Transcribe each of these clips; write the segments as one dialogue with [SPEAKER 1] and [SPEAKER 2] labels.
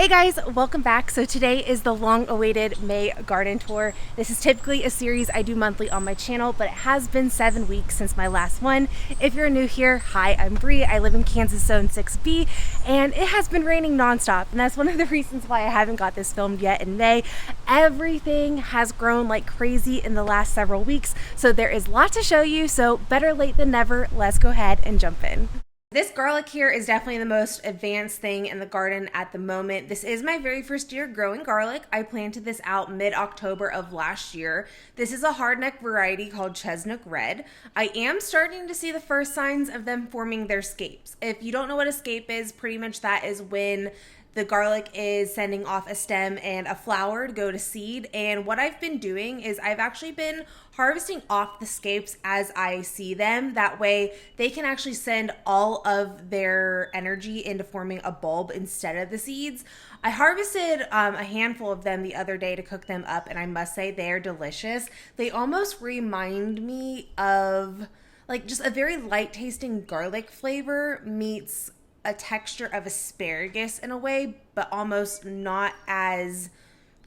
[SPEAKER 1] Hey guys, welcome back. So today is the long-awaited May garden tour. This is typically a series I do monthly on my channel, but it has been 7 weeks since my last one. If you're new here, hi, I'm Bree. I live in Kansas Zone 6B, and it has been raining nonstop, and that's one of the reasons why I haven't got this filmed yet in May. Everything has grown like crazy in the last several weeks, so there is lots to show you, so better late than never. Let's go ahead and jump in. This garlic here is definitely the most advanced thing in the garden at the moment. This is my very first year growing garlic. I planted this out mid-October of last year. This is a hardneck variety called Chestnut Red. I am starting to see the first signs of them forming their scapes. If you don't know what a scape is, pretty much that is when the garlic is sending off a stem and a flower to go to seed. And what I've been doing is I've actually been harvesting off the scapes as I see them. That way they can actually send all of their energy into forming a bulb instead of the seeds. I harvested a handful of them the other day to cook them up, and I must say they're delicious. They almost remind me of like just a very light tasting garlic flavor meets a texture of asparagus in a way, but almost not as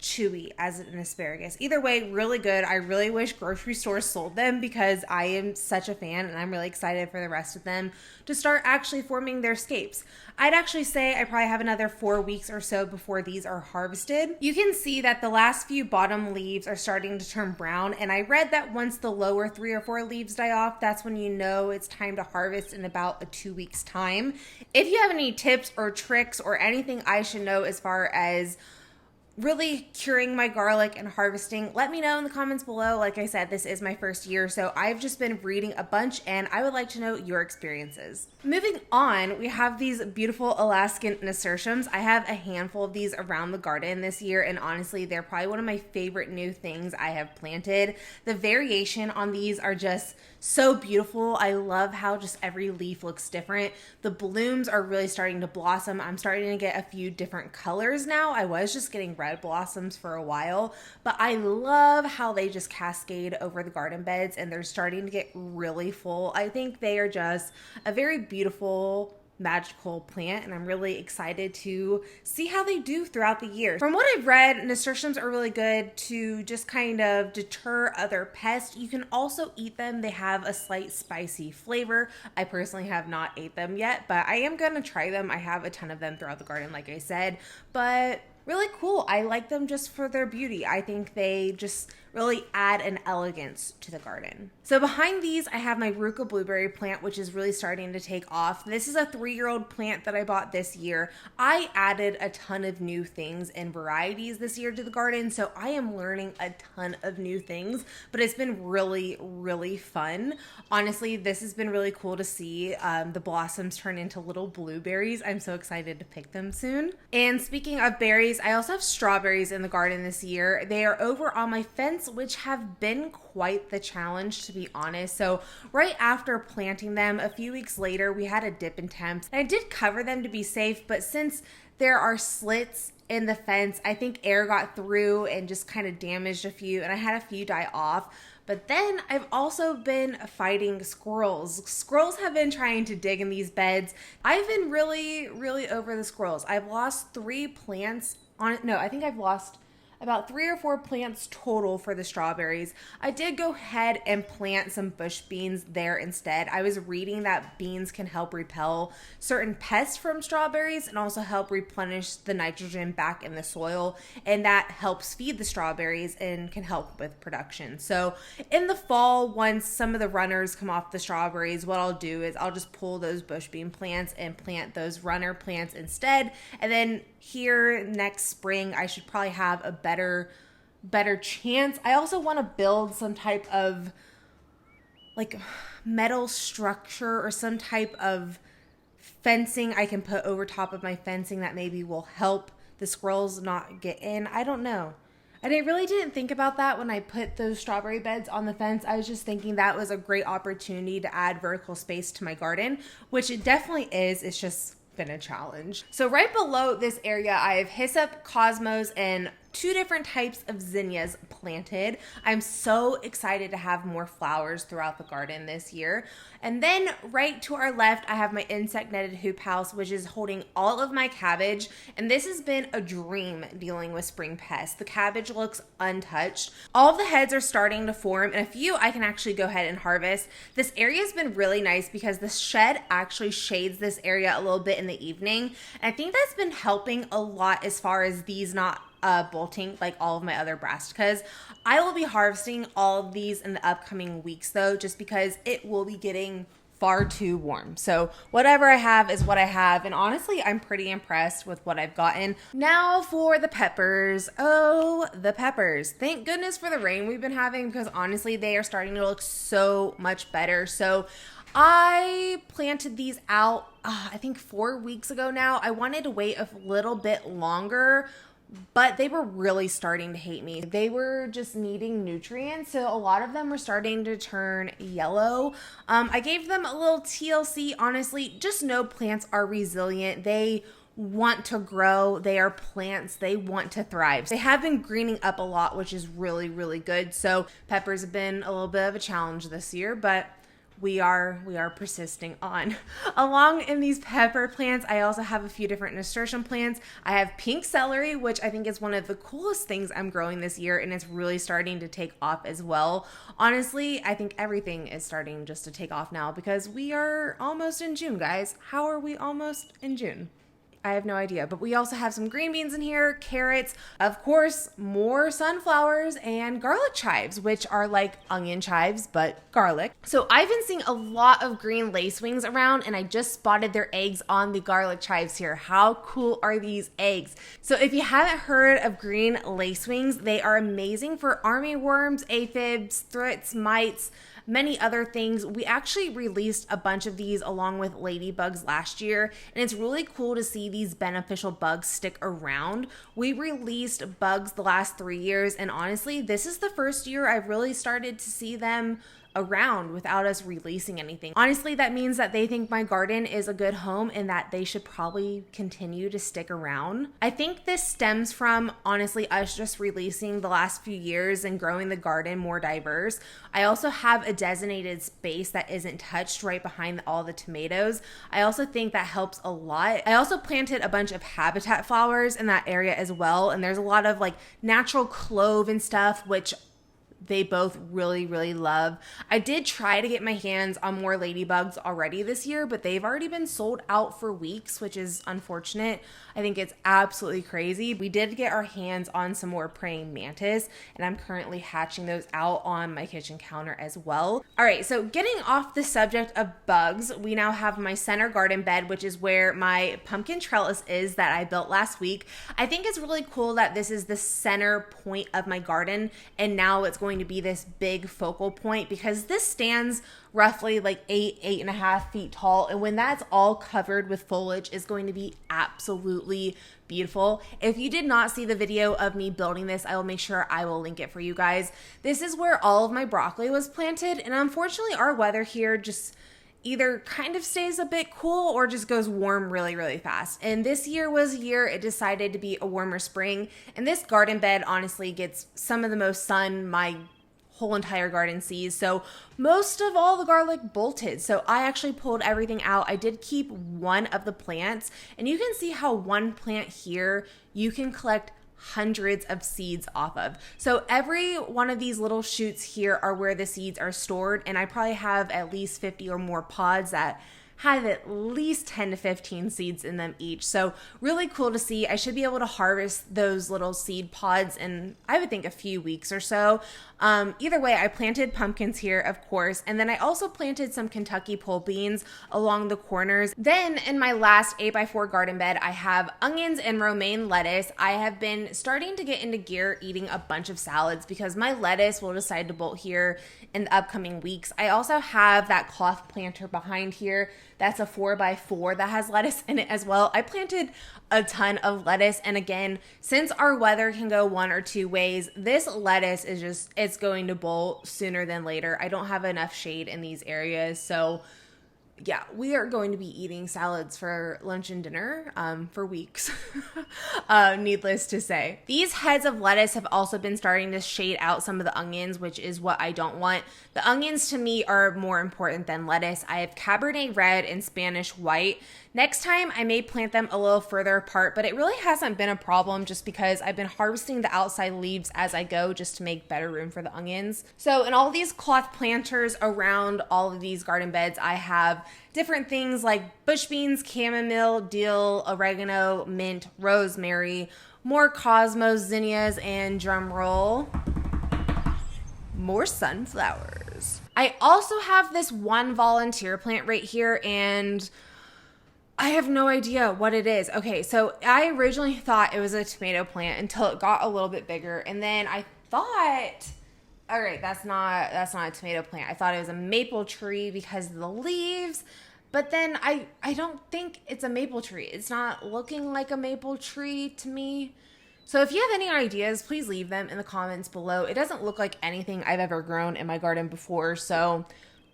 [SPEAKER 1] chewy as an asparagus. Either way, really good. I really wish grocery stores sold them because I am such a fan, and I'm really excited for the rest of them to start actually forming their scapes. I'd actually say I probably have another 4 weeks or so before these are harvested. You can see that the last few bottom leaves are starting to turn brown, and I read that once the lower 3 or 4 leaves die off, that's when you know it's time to harvest in about a 2 weeks time. If you have any tips or tricks or anything I should know as far as really curing my garlic and harvesting, let me know in the comments below. Like I said, this is my first year, so I've just been reading a bunch, and I would like to know your experiences. Moving on, we have these beautiful Alaskan Nasturtiums. I have a handful of these around the garden this year, and honestly, they're probably one of my favorite new things I have planted. The variation on these are just so beautiful. I love how just every leaf looks different. The blooms are really starting to blossom. I'm starting to get a few different colors now. I was just getting red blossoms for a while, but I love how they just cascade over the garden beds, and they're starting to get really full. I think they are just a very beautiful, magical plant, and I'm really excited to see how they do throughout the year. From what I've read, nasturtiums are really good to just kind of deter other pests. You can also eat them. They have a slight spicy flavor. I personally have not ate them yet, but I am gonna try them. I have a ton of them throughout the garden, like I said, but really cool. I like them just for their beauty. I think they just really add an elegance to the garden. So behind these, I have my Ruka blueberry plant, which is really starting to take off. This is a 3-year-old plant that I bought this year. I added a ton of new things and varieties this year to the garden, so I am learning a ton of new things, but it's been really, really fun. Honestly, this has been really cool to see the blossoms turn into little blueberries. I'm so excited to pick them soon. And speaking of berries, I also have strawberries in the garden this year. They are over on my fence, which have been quite the challenge, to be honest. So right after planting them, a few weeks later, we had a dip in temps. I did cover them to be safe, but since there are slits in the fence, I think air got through and just kind of damaged a few, and I had a few die off. But then I've also been fighting squirrels. Squirrels have been trying to dig in these beds. I've been really, really over the squirrels. I've lost 3 plants on it. No, I think I've lost about 3 or 4 plants total for the strawberries. I did go ahead and plant some bush beans there instead. I was reading that beans can help repel certain pests from strawberries and also help replenish the nitrogen back in the soil, and that helps feed the strawberries and can help with production. So in the fall, once some of the runners come off the strawberries, what I'll do is I'll just pull those bush bean plants and plant those runner plants instead, and then here next spring I should probably have a better chance. I also want to build some type of like metal structure or some type of fencing I can put over top of my fencing that maybe will help the squirrels not get in. I don't know. And I really didn't think about that when I put those strawberry beds on the fence. I was just thinking that was a great opportunity to add vertical space to my garden, which it definitely is. It's just been a challenge. So right below this area, I have hyssop, cosmos, and 2 different types of zinnias planted. I'm so excited to have more flowers throughout the garden this year. And then right to our left, I have my insect netted hoop house, which is holding all of my cabbage. And this has been a dream dealing with spring pests. The cabbage looks untouched. All of the heads are starting to form, and a few I can actually go ahead and harvest. This area has been really nice because the shed actually shades this area a little bit in the evening. And I think that's been helping a lot as far as these not bolting like all of my other brassicas. I will be harvesting all of these in the upcoming weeks though, just because it will be getting far too warm. So whatever I have is what I have. And honestly, I'm pretty impressed with what I've gotten. Now for the peppers. Oh, the peppers. Thank goodness for the rain we've been having, because honestly, they are starting to look so much better. So I planted these out, I think 4 weeks ago now. I wanted to wait a little bit longer, but they were really starting to hate me. They were just needing nutrients, so a lot of them were starting to turn yellow. I gave them a little TLC. Honestly, just know plants are resilient. They want to grow. They are plants. They want to thrive. They have been greening up a lot, which is really, really good. So peppers have been a little bit of a challenge this year, but we are persisting on. Along in these pepper plants, I also have a few different nasturtium plants. I have pink celery, which I think is one of the coolest things I'm growing this year, and it's really starting to take off as well. Honestly, I think everything is starting just to take off now because we are almost in June, guys. How are we almost in June? I have no idea, but we also have some green beans in here, carrots, of course, more sunflowers, and garlic chives, which are like onion chives, but garlic. So I've been seeing a lot of green lacewings around, and I just spotted their eggs on the garlic chives here. How cool are these eggs? So if you haven't heard of green lacewings, they are amazing for armyworms, aphids, thrips, mites, many other things. We actually released a bunch of these along with ladybugs last year, and it's really cool to see these beneficial bugs stick around. We released bugs the last 3 years, and honestly, this is the first year I've really started to see them around without us releasing anything. Honestly, that means that they think my garden is a good home and that they should probably continue to stick around. I think this stems from, honestly, us just releasing the last few years and growing the garden more diverse. I also have a designated space that isn't touched right behind all the tomatoes. I also think that helps a lot. I also planted a bunch of habitat flowers in that area as well, and there's a lot of like natural clove and stuff, which they both really, really love. I did try to get my hands on more ladybugs already this year, but they've already been sold out for weeks, which is unfortunate. I think it's absolutely crazy. We did get our hands on some more praying mantis, and I'm currently hatching those out on my kitchen counter as well. All right, so getting off the subject of bugs, we now have my center garden bed, which is where my pumpkin trellis is that I built last week. I think it's really cool that this is the center point of my garden, and now it's going to be this big focal point because this stands roughly like 8.5 feet tall, and when that's all covered with foliage is going to be absolutely beautiful. If you did not see the video of me building this, I will make sure I will link it for you guys. This is where all of my broccoli was planted, and unfortunately our weather here just either kind of stays a bit cool or just goes warm really, really fast. And this year was a year it decided to be a warmer spring, and this garden bed honestly gets some of the most sun my whole entire garden sees. So most of all the garlic bolted. So I actually pulled everything out. I did keep one of the plants, and you can see how one plant here you can collect hundreds of seeds off of. So every one of these little shoots here are where the seeds are stored, and I probably have at least 50 or more pods that have at least 10 to 15 seeds in them each. So really cool to see. I should be able to harvest those little seed pods in, I would think, a few weeks or so. Either way, I planted pumpkins here, of course, and then I also planted some Kentucky pole beans along the corners. Then in my last 8x4 garden bed, I have onions and romaine lettuce. I have been starting to get into gear eating a bunch of salads because my lettuce will decide to bolt here in the upcoming weeks. I also have that cloth planter behind here. That's a 4x4 that has lettuce in it as well. I planted a ton of lettuce, and again, since our weather can go one or two ways, this lettuce is just, it's going to bolt sooner than later. I don't have enough shade in these areas, so yeah, we are going to be eating salads for lunch and dinner for weeks, needless to say. These heads of lettuce have also been starting to shade out some of the onions, which is what I don't want. The onions to me are more important than lettuce. I have Cabernet Red and Spanish White. Next time I may plant them a little further apart, but it really hasn't been a problem just because I've been harvesting the outside leaves as I go just to make better room for the onions. So in all these cloth planters around all of these garden beds, I have different things like bush beans, chamomile, dill, oregano, mint, rosemary, more cosmos, zinnias, and drumroll, more sunflowers. I also have this one volunteer plant right here, and I have no idea what it is. Okay, so I originally thought it was a tomato plant until it got a little bit bigger, and then I thought, all right, that's not a tomato plant. I thought it was a maple tree because of the leaves, but then I don't think it's a maple tree. It's not looking like a maple tree to me. So if you have any ideas, please leave them in the comments below. It doesn't look like anything I've ever grown in my garden before, so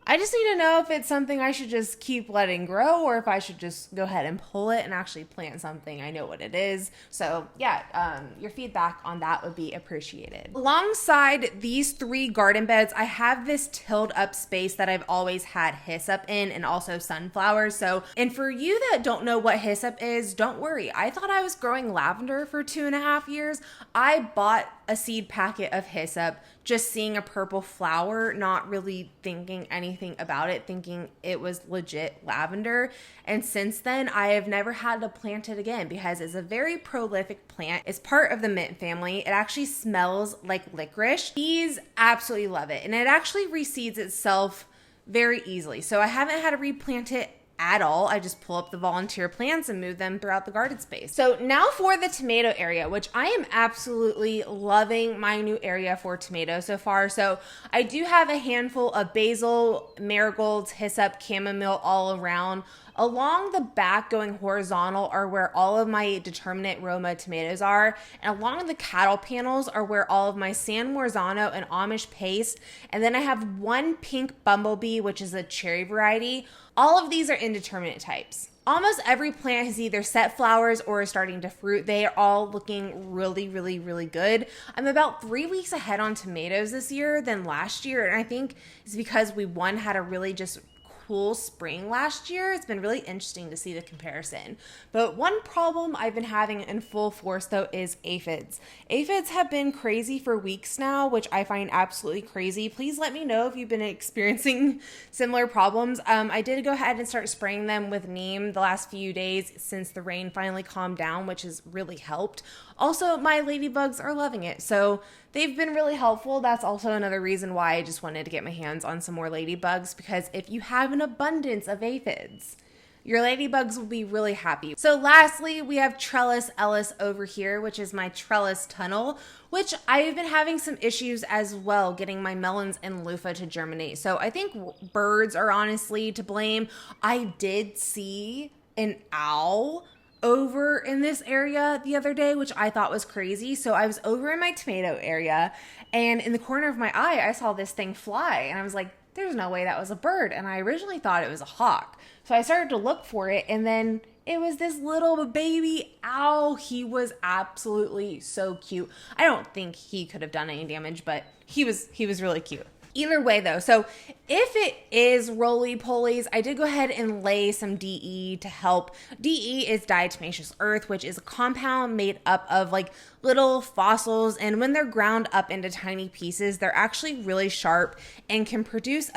[SPEAKER 1] I just need to know if it's something I should just keep letting grow or if I should just go ahead and pull it and actually plant something. I know what it is. So yeah, your feedback on that would be appreciated. Alongside these 3 garden beds, I have this tilled up space that I've always had hyssop in and also sunflowers. So, and for you that don't know what hyssop is, don't worry. I thought I was growing lavender for 2.5 years. I bought a seed packet of hyssop, just seeing a purple flower, not really thinking anything about it, thinking it was legit lavender. And since then, I have never had to plant it again because it's a very prolific plant. It's part of the mint family. It actually smells like licorice. Bees absolutely love it, and it actually reseeds itself very easily. So I haven't had to replant it at all. I just pull up the volunteer plants and move them throughout the garden space. So now for the tomato area, which I am absolutely loving my new area for tomatoes so far. So I do have a handful of basil, marigolds, hyssop, chamomile all around. Along the back going horizontal are where all of my determinate Roma tomatoes are. And along the cattle panels are where all of my San Marzano and Amish paste. And then I have one pink bumblebee, which is a cherry variety. All of these are indeterminate types. Almost every plant has either set flowers or is starting to fruit. They are all looking really, really, really good. I'm about 3 weeks ahead on tomatoes this year than last year. And I think it's because we had a really just cool spring last year. It's been really interesting to see the comparison. But one problem I've been having in full force though is aphids. Aphids have been crazy for weeks now, which I find absolutely crazy. Please let me know if you've been experiencing similar problems. I did go ahead and start spraying them with neem the last few days since the rain finally calmed down, which has really helped. Also, my ladybugs are loving it. So they've been really helpful. That's also another reason why I just wanted to get my hands on some more ladybugs, because if you have an abundance of aphids, your ladybugs will be really happy. So lastly, we have trellis Ellis over here, which is my trellis tunnel, which I've been having some issues as well getting my melons and loofah to germinate. So I think birds are honestly to blame. I did see an owl over in this area the other day, which I thought was crazy. So I was over in my tomato area, and in the corner of my eye, I saw this thing fly, and I was like, there's no way that was a bird. And I originally thought it was a hawk. So I started to look for it, and then it was this little baby owl. He was absolutely so cute. I don't think he could have done any damage, but he was really cute. Either way though, so if it is roly-polies, I did go ahead and lay some DE to help. DE is diatomaceous earth, which is a compound made up of like little fossils, and when they're ground up into tiny pieces, they're actually really sharp and can produce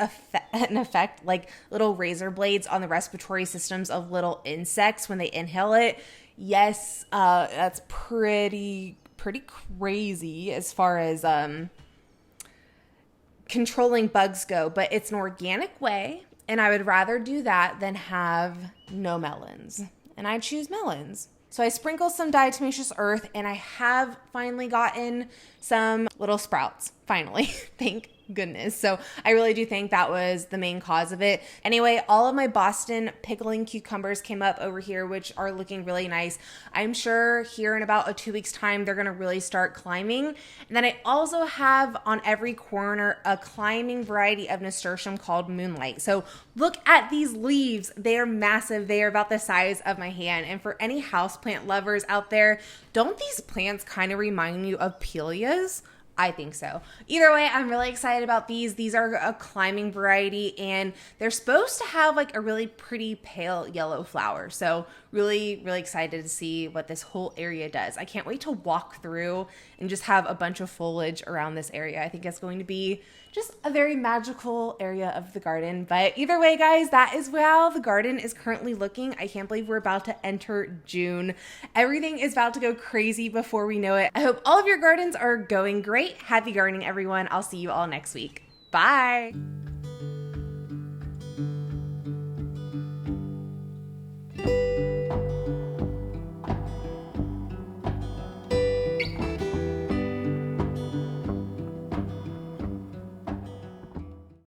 [SPEAKER 1] an effect like little razor blades on the respiratory systems of little insects when they inhale it. Yes, that's pretty crazy as far as controlling bugs go, but it's an organic way, and I would rather do that than have no melons, and I choose melons. So I sprinkle some diatomaceous earth, and I have finally gotten some little sprouts. finally. Thank goodness. So I really do think that was the main cause of it. Anyway, all of my Boston pickling cucumbers came up over here, which are looking really nice. I'm sure here in about a 2 weeks time, they're going to really start climbing. And then I also have on every corner a climbing variety of nasturtium called Moonlight. So look at these leaves. They are massive. They are about the size of my hand. And for any houseplant lovers out there, don't these plants kind of remind you of Pileas? I think so. Either way, I'm really excited about these. These are a climbing variety and they're supposed to have like a really pretty pale yellow flower. So really, really excited to see what this whole area does. I can't wait to walk through and just have a bunch of foliage around this area. I think it's going to be just a very magical area of the garden. But either way, guys, that is how the garden is currently looking. I can't believe we're about to enter June. Everything is about to go crazy before we know it. I hope all of your gardens are going great. Happy gardening, everyone. I'll see you all next week. Bye.